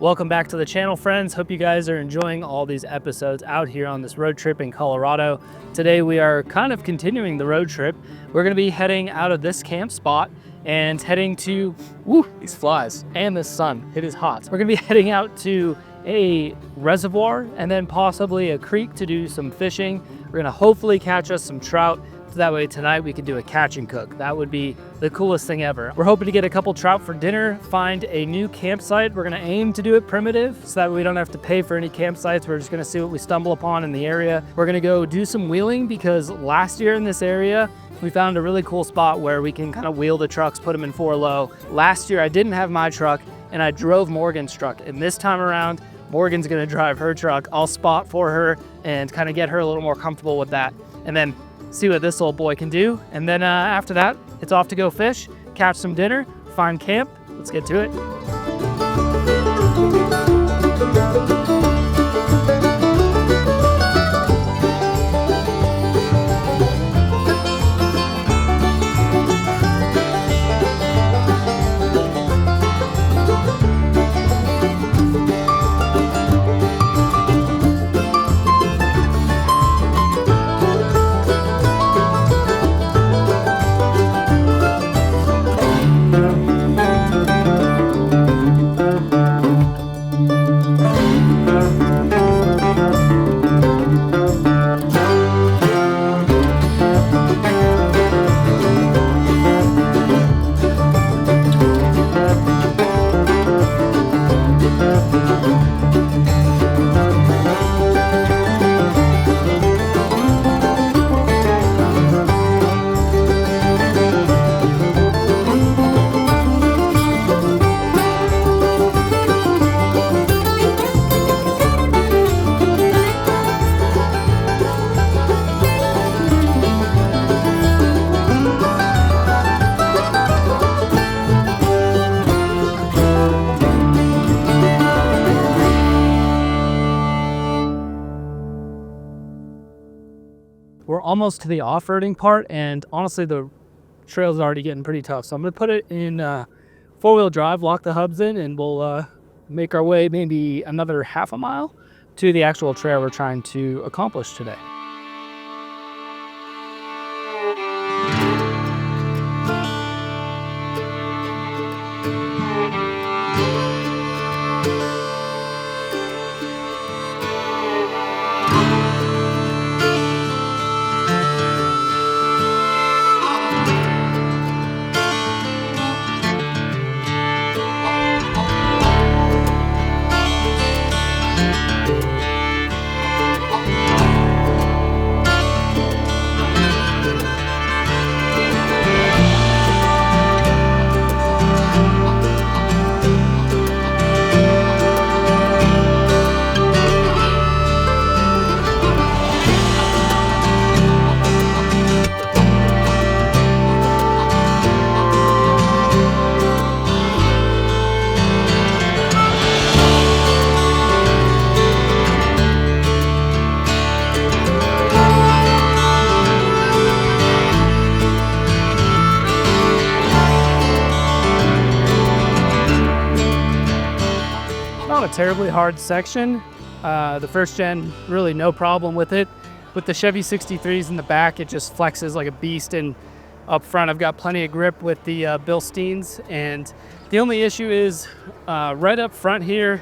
Welcome back to the channel, friends. Hope you guys are enjoying all these episodes out here on this road trip in Colorado. Today we are kind of continuing the road trip. We're going to be heading out of this camp spot and heading to, these flies and the sun, it is hot. We're going to be heading out to a reservoir and then possibly a creek to do some fishing. We're going to hopefully catch us some trout. So that way tonight we can do a catch and cook. That would be the coolest thing ever. We're hoping to get a couple trout for dinner, find a new campsite. We're gonna aim to do it primitive so that we don't have to pay for any campsites. We're just gonna see what we stumble upon in the area. We're gonna go do some wheeling because last year in this area, we found a really cool spot where we can kind of wheel the trucks, put them in 4-low. Last year I didn't have my truck and I drove Morgan's truck. And this time around, Morgan's gonna drive her truck. I'll spot for her and kind of get her a little more comfortable with that. And then see what this old boy can do. And then after that, it's off to go fish, catch some dinner, find camp. Let's get to it. We're almost to the off-roading part, and honestly the trail's already getting pretty tough. So I'm gonna put it in four-wheel drive, lock the hubs in, and we'll make our way maybe another half a mile to the actual trail we're trying to accomplish today. Not a terribly hard section. The first gen, really no problem with it. With the Chevy 63s in the back, it just flexes like a beast, and up front I've got plenty of grip with the Bilsteins. And the only issue is right up front here,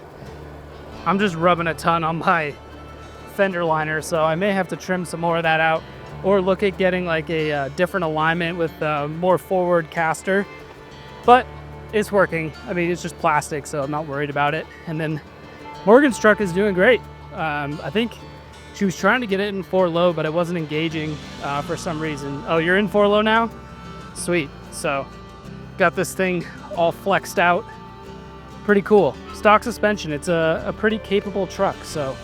I'm just rubbing a ton on my fender liner, so I may have to trim some more of that out or look at getting like a different alignment with more forward caster. But it's working. I mean, it's just plastic, so I'm not worried about it. And then Morgan's truck is doing great. I think she was trying to get it in 4-low, but it wasn't engaging for some reason. Oh, you're in 4-low now? Sweet. So got this thing all flexed out. Pretty cool. Stock suspension. It's a pretty capable truck. So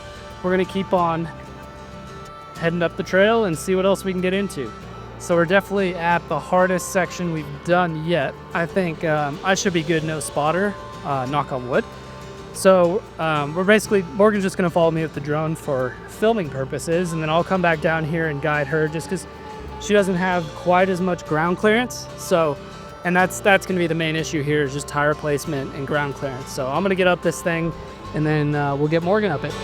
we're gonna keep on heading up the trail and see what else we can get into. So we're definitely at the hardest section we've done yet. I think I should be good, no spotter, knock on wood. So we're basically, Morgan's just gonna follow me with the drone for filming purposes, and then I'll come back down here and guide her just because she doesn't have quite as much ground clearance. So And that's gonna be the main issue here, is just tire placement and ground clearance. So I'm gonna get up this thing, and then we'll get Morgan up it.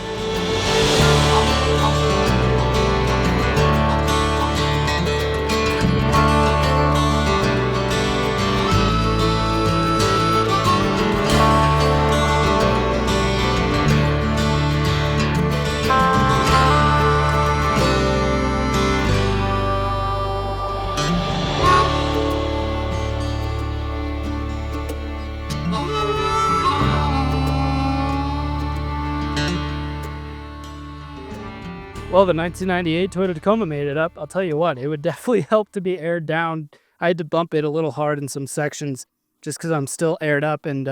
Well, the 1998 Toyota Tacoma made it up. I'll tell you what, it would definitely help to be aired down. I had to bump it a little hard in some sections just because I'm still aired up. And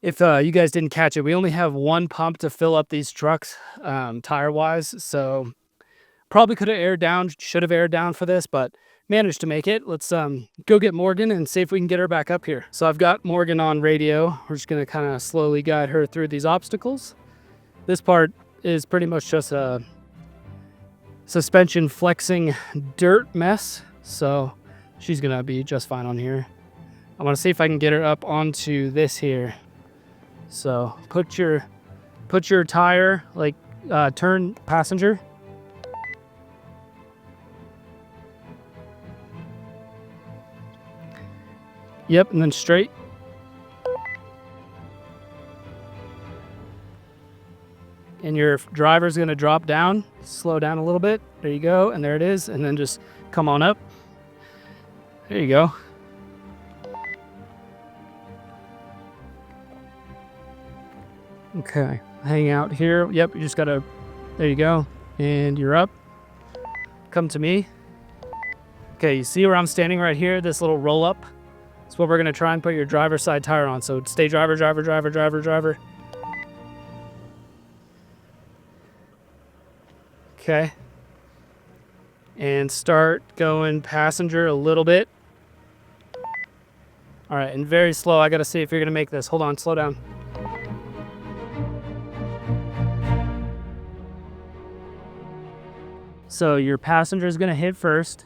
if you guys didn't catch it, we only have one pump to fill up these trucks tire-wise. So probably could have aired down, should have aired down for this, but managed to make it. Let's go get Morgan and see if we can get her back up here. So I've got Morgan on radio. We're just going to kind of slowly guide her through these obstacles. This part is pretty much just a suspension flexing dirt mess, so she's gonna be just fine on here. I want to see if I can get her up onto this here. So put your tire, like turn passenger. Yep, and then straight. And your driver's gonna drop down, slow down a little bit. There you go, and there it is. And then just come on up. There you go. Okay, hang out here. Yep, you just gotta, there you go. And you're up. Come to me. Okay, you see where I'm standing right here? This little roll up. That's what we're gonna try and put your driver's side tire on. So stay driver, driver, driver, driver, driver. Okay. And start going passenger a little bit. All right, and very slow. I gotta see if you're gonna make this. Hold on, slow down. So your passenger is gonna hit first.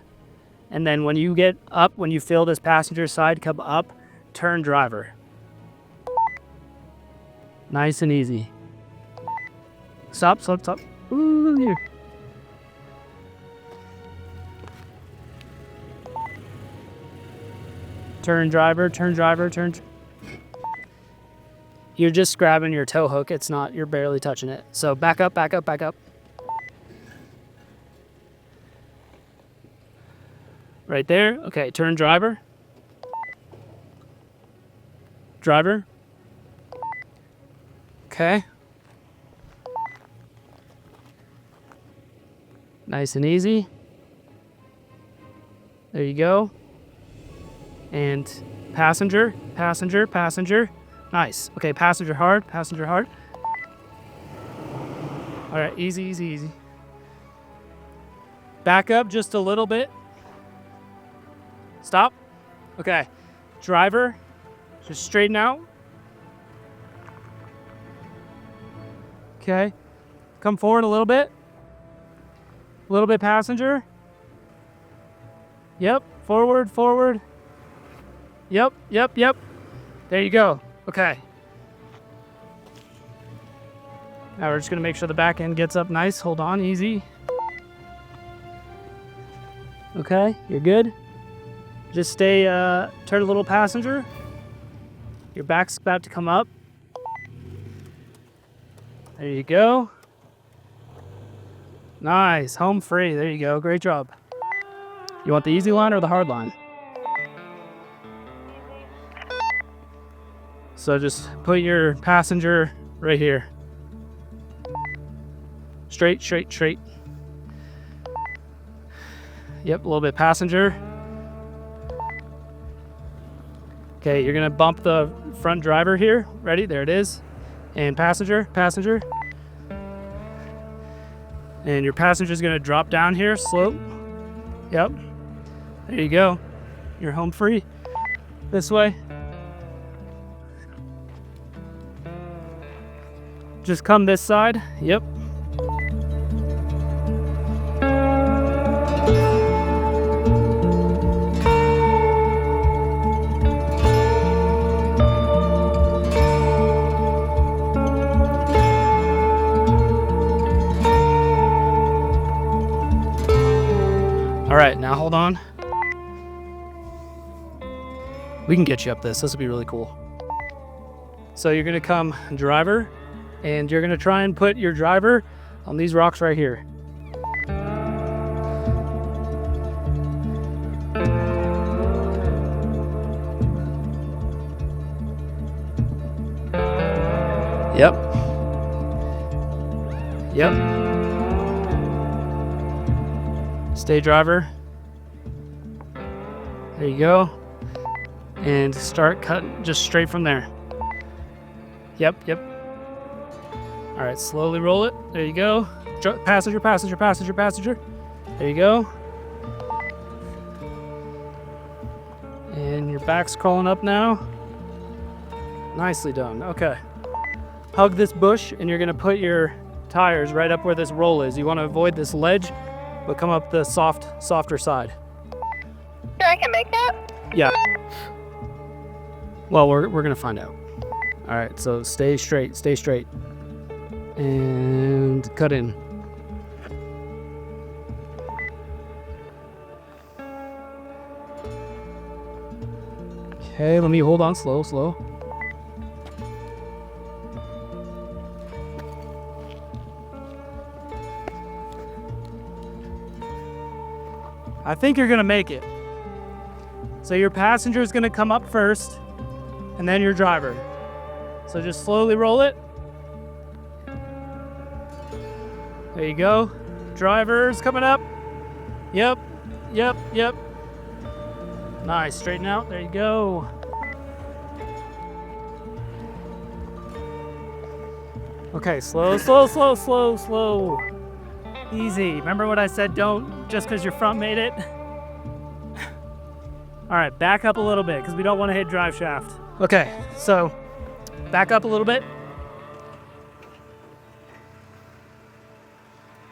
And then when you get up, when you feel this passenger side come up, turn driver. Nice and easy. Stop, stop, stop. Ooh, here. Turn driver, turn driver, turn. You're just grabbing your tow hook. It's not, you're barely touching it. So back up, back up, back up. Right there. Okay, turn driver. Driver. Okay. Nice and easy. There you go. And passenger, passenger, passenger. Nice. Okay, passenger hard, passenger hard. All right, easy, easy, easy. Back up just a little bit. Stop. Okay, driver, just straighten out. Okay, come forward a little bit. A little bit passenger. Yep, forward, forward. Yep, yep, yep. There you go. Okay. Now we're just gonna make sure the back end gets up nice. Hold on, easy. Okay, you're good. Just stay, turn a little passenger. Your back's about to come up. There you go. Nice, home free. There you go, great job. You want the easy line or the hard line? So just put your passenger right here. Straight, straight, straight. Yep, a little bit passenger. Okay, you're gonna bump the front driver here. Ready? There it is. And passenger, passenger. And your passenger's gonna drop down here, slope. Yep. There you go. You're home free. This way. Just come this side. Yep. All right, now hold on. We can get you up this. This will be really cool. So you're gonna come driver, and you're gonna try and put your driver on these rocks right here. Yep. Yep. Stay driver. There you go. And start cutting just straight from there. Yep, yep. All right, slowly roll it. There you go. Passenger, passenger, passenger, passenger. There you go. And your back's crawling up now. Nicely done. Okay. Hug this bush, and you're gonna put your tires right up where this roll is. You wanna avoid this ledge, but come up the softer side. Sure, I can make that? Yeah. Well, we're gonna find out. All right, so stay straight, and cut in. Okay, let me hold on, slow. I think you're gonna make it. So your passenger is gonna come up first, and then your driver. So just slowly roll it. There you go. Driver's coming up. Yep. Nice, straighten out, there you go. Okay, slow. Easy. Remember what I said, don't just because your front made it? All right, back up a little bit because we don't want to hit drive shaft. Okay, so back up a little bit.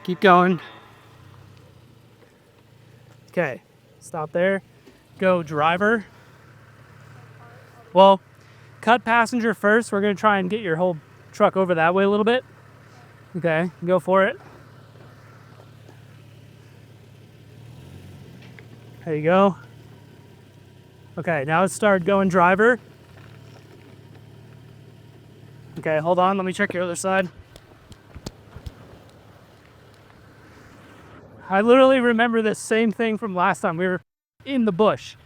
Keep going. Okay, stop there. Go driver. Well, cut passenger first. We're gonna try and get your whole truck over that way a little bit. Okay, go for it. There you go. Okay, now let's start going driver. Okay, hold on, let me check your other side. I literally remember this same thing from last time. We were in the bush.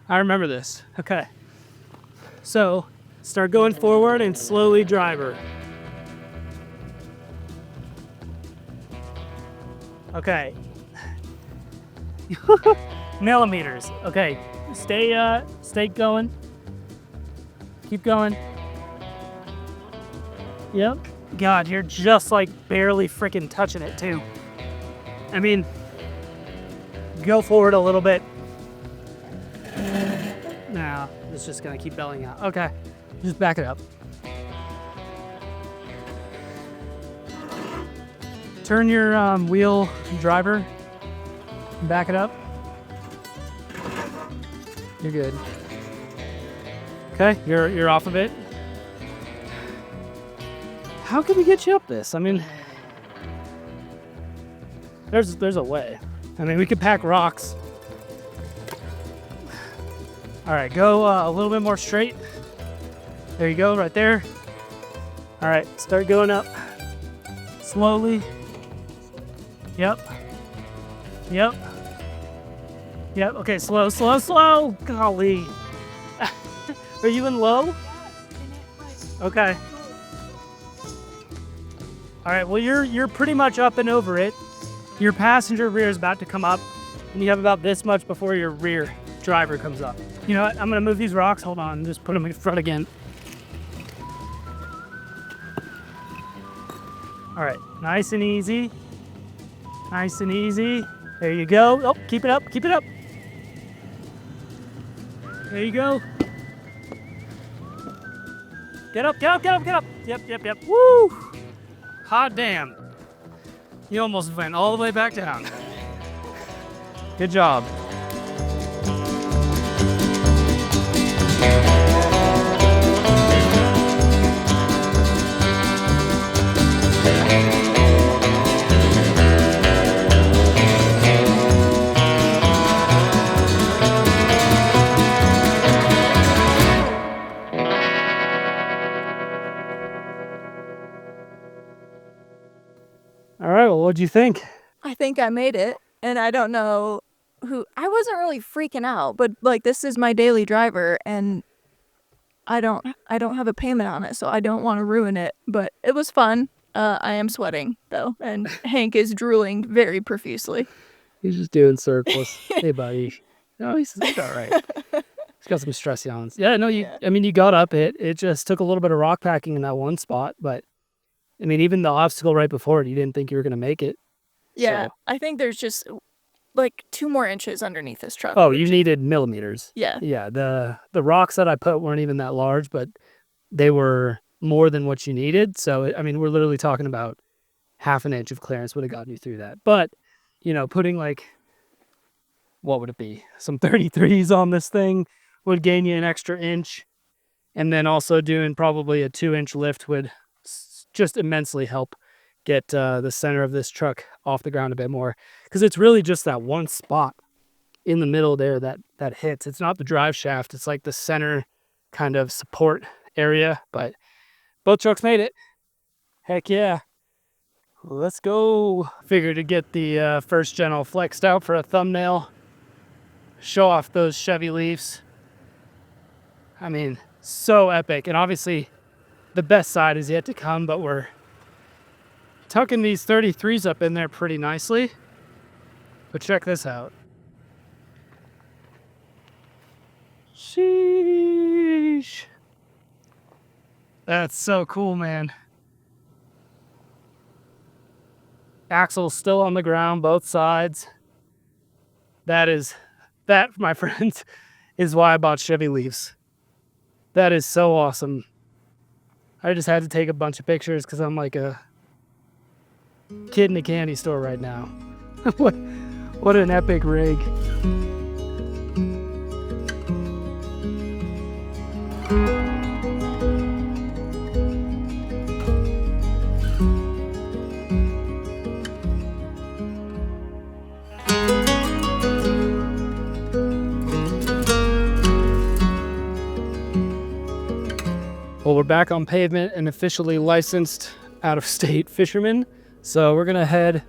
I remember this. Okay. So, start going forward and slowly driver. Okay. Millimeters. Okay. Stay going. Keep going. Yep. God, you're just like barely freaking touching it too. I mean, go forward a little bit. No, it's just gonna keep bellying out. Okay, just back it up. Turn your wheel driver, back it up. You're good. Okay, you're off of it. How can we get you up this? I mean, there's a way. I mean, we could pack rocks. All right, go a little bit more straight. There you go, right there. All right, start going up slowly. Yep. Okay, slow. Golly. Are you in low? Okay. All right, well, you're pretty much up and over it. Your passenger rear is about to come up, and you have about this much before your rear driver comes up. You know what? I'm gonna move these rocks. Hold on, just put them in front again. All right, nice and easy. There you go. Oh, keep it up. There you go. Get up. Yep. Woo! Hot damn. You almost went all the way back down. Good job. All right, well, what'd you think? I think I made it, and I don't know I wasn't really freaking out, but like this is my daily driver and I don't have a payment on it, so I don't want to ruin it, but it was fun. I am sweating though, and Hank is drooling very profusely. He's just doing circles. Hey, buddy. No, he's all right. He's got some stress yawns. Yeah, no, I mean, you got up it. It just took a little bit of rock packing in that one spot, but I mean, even the obstacle right before it, you didn't think you were going to make it. Yeah, So. I think there's just like 2 more inches underneath this truck. Oh, you needed millimeters. Yeah. Yeah, the rocks that I put weren't even that large, but they were more than what you needed. So, I mean, we're literally talking about half an inch of clearance would have gotten you through that. But, putting like, what would it be? Some 33s on this thing would gain you an extra inch. And then also doing probably a 2-inch lift would just immensely help get the center of this truck off the ground a bit more. Because it's really just that one spot in the middle there that hits. It's not the drive shaft. It's like the center kind of support area. But both trucks made it. Heck yeah. Let's go. Figure to get the first gen all flexed out for a thumbnail. Show off those Chevy Leafs. I mean, so epic. And obviously the best side is yet to come, but we're tucking these 33s up in there pretty nicely. But check this out. Sheesh. That's so cool, man. Axle's still on the ground, both sides. That, my friends, is why I bought Chevy Leafs. That is so awesome. I just had to take a bunch of pictures because I'm like a kid in a candy store right now. What an epic rig. Well, we're back on pavement and officially licensed out-of-state fishermen. So we're gonna head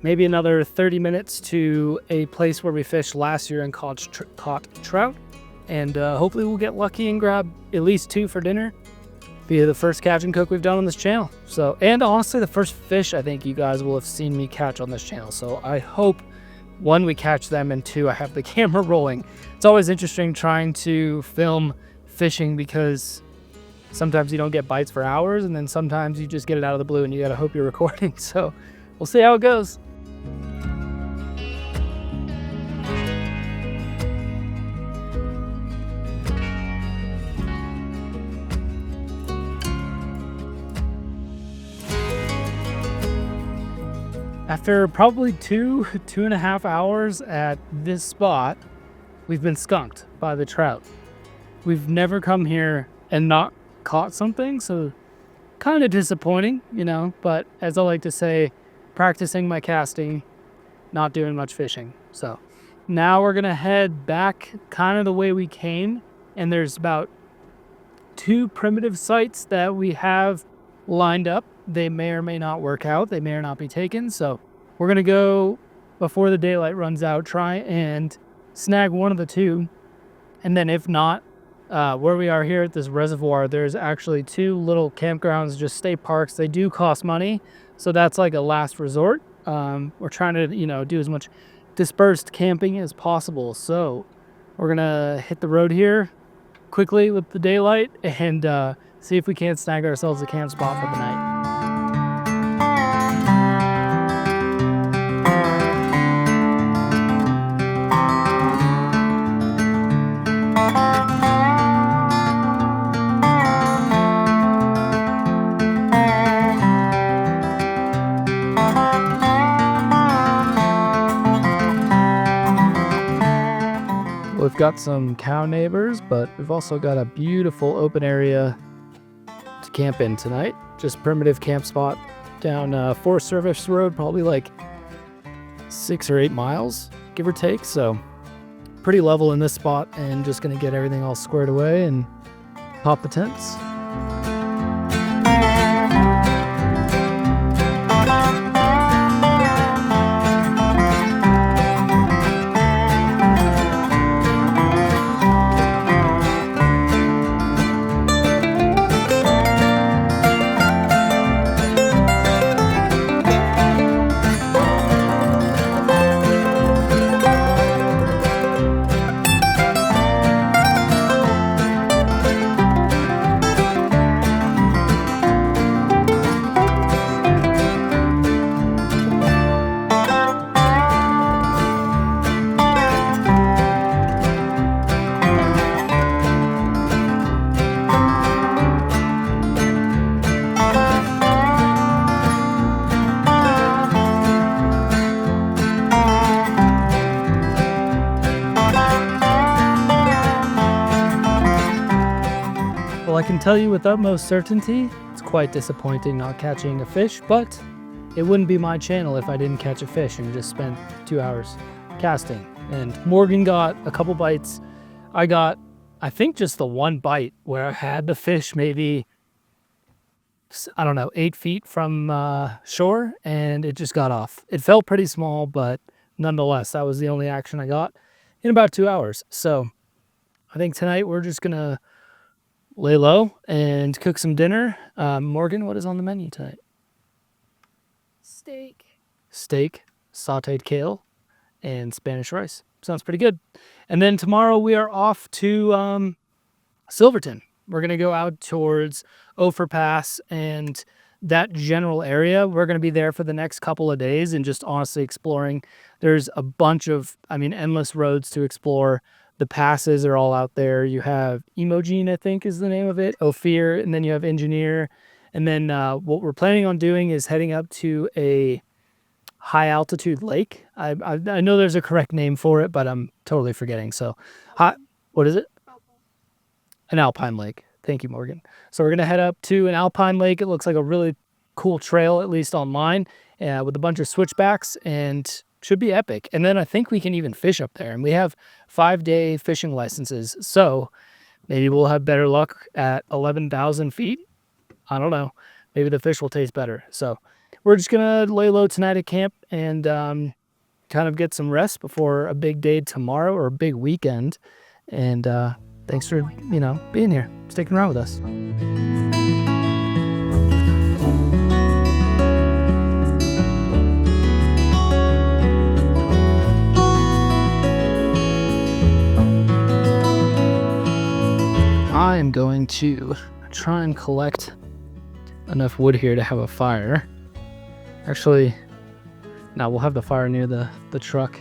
maybe another 30 minutes to a place where we fished last year and caught trout. And hopefully we'll get lucky and grab at least 2 for dinner. Be the first catch and cook we've done on this channel. So, and honestly, the first fish I think you guys will have seen me catch on this channel. So I hope, 1, we catch them, and 2, I have the camera rolling. It's always interesting trying to film fishing because sometimes you don't get bites for hours, and then sometimes you just get it out of the blue and you gotta hope you're recording. So we'll see how it goes. After probably 2.5 hours at this spot, we've been skunked by the trout. We've never come here and not caught something, so kind of disappointing, but as I like to say, practicing my casting, not doing much fishing. So now we're gonna head back kind of the way we came, and there's about 2 primitive sites that we have lined up. They may or may not work out, they may or not be taken, so we're gonna go before the daylight runs out, try and snag one of the 2, and then if not, where we are here at this reservoir, there's actually 2 little campgrounds, just state parks. They do cost money, so that's like a last resort. We're trying to, do as much dispersed camping as possible. So we're gonna hit the road here quickly with the daylight and see if we can't snag ourselves a camp spot for the night. We've got some cow neighbors, but we've also got a beautiful open area to camp in tonight. Just primitive camp spot down Forest Service Road, probably like 6 or 8 miles, give or take. So pretty level in this spot, and just gonna get everything all squared away and pop the tents. I can tell you with utmost certainty, it's quite disappointing not catching a fish, but it wouldn't be my channel if I didn't catch a fish and just spent 2 hours casting. And Morgan got a couple bites. I got, I think, just the one bite where I had the fish maybe, I don't know, 8 feet from shore, and it just got off. It felt pretty small, but nonetheless, that was the only action I got in about 2 hours. So I think tonight we're just gonna lay low and cook some dinner. Morgan, what is on the menu tonight? Steak, sauteed kale, and Spanish rice. Sounds pretty good. And then tomorrow we are off to Silverton. We're going to go out towards Ophir Pass and that general area. We're going to be there for the next couple of days and just honestly exploring. There's a bunch of, endless roads to explore. The passes are all out there. You have Emogene, I think is the name of it, Ophir, and then you have Engineer. And then what we're planning on doing is heading up to a high altitude lake. I know there's a correct name for it, but I'm totally forgetting. So, what is it? An alpine lake. Thank you, Morgan. So we're going to head up to an alpine lake. It looks like a really cool trail, at least online, with a bunch of switchbacks, and should be epic. And then I think we can even fish up there. And we have 5-day fishing licenses. So maybe we'll have better luck at 11,000 feet. I don't know. Maybe the fish will taste better. So we're just going to lay low tonight at camp and kind of get some rest before a big day tomorrow or a big weekend. And thanks for, being here, sticking around with us. I am going to try and collect enough wood here to have a fire. Actually, no, we'll have the fire near the truck.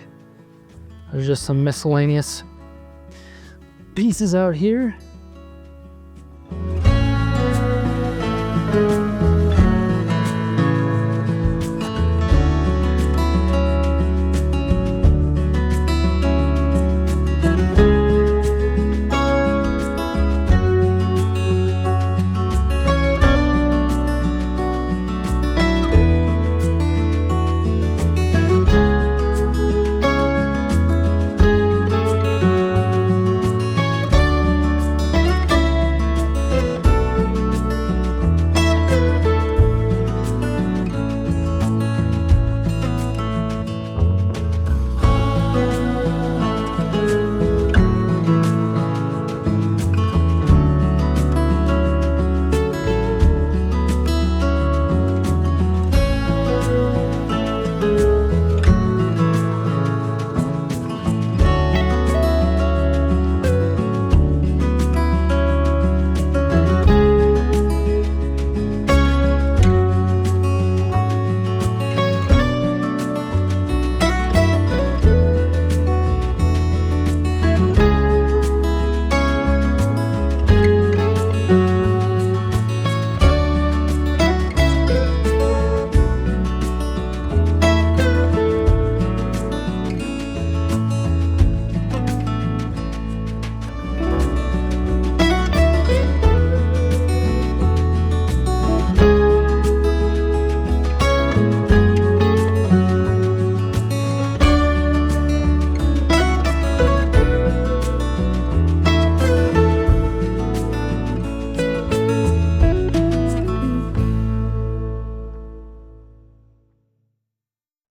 There's just some miscellaneous pieces out here.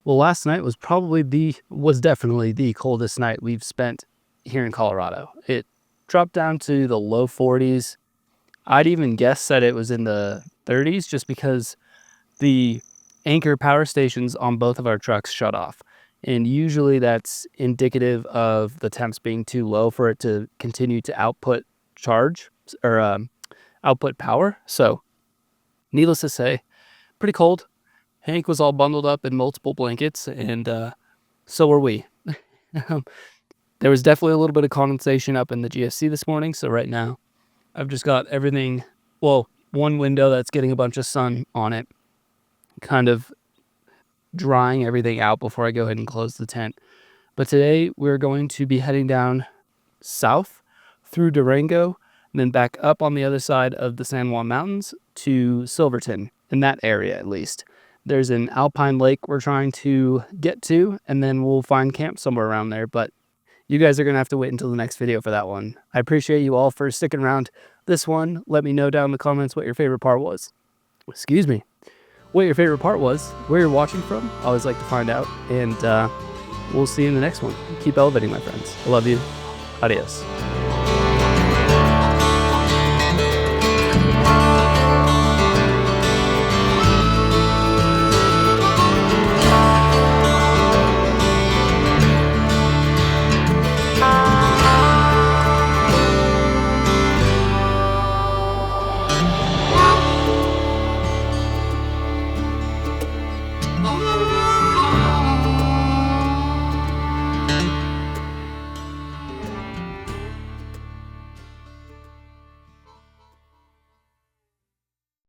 Well, last night was definitely the coldest night we've spent here in Colorado. It dropped down to the low 40s. I'd even guess that it was in the 30s just because the anchor power stations on both of our trucks shut off. And usually that's indicative of the temps being too low for it to continue to output output power. So needless to say, pretty cold. Hank was all bundled up in multiple blankets, and so were we. There was definitely a little bit of condensation up in the GSC this morning, so right now I've just got everything, one window that's getting a bunch of sun on it, kind of drying everything out before I go ahead and close the tent. But today we're going to be heading down south through Durango and then back up on the other side of the San Juan Mountains to Silverton, in that area at least. There's an alpine lake we're trying to get to, and then we'll find camp somewhere around there, but you guys are going to have to wait until the next video for that one. I appreciate you all for sticking around this one. Let me know down in the comments what your favorite part was. Excuse me. What your favorite part was, where you're watching from. I always like to find out, and we'll see you in the next one. Keep elevating, my friends. I love you. Adios.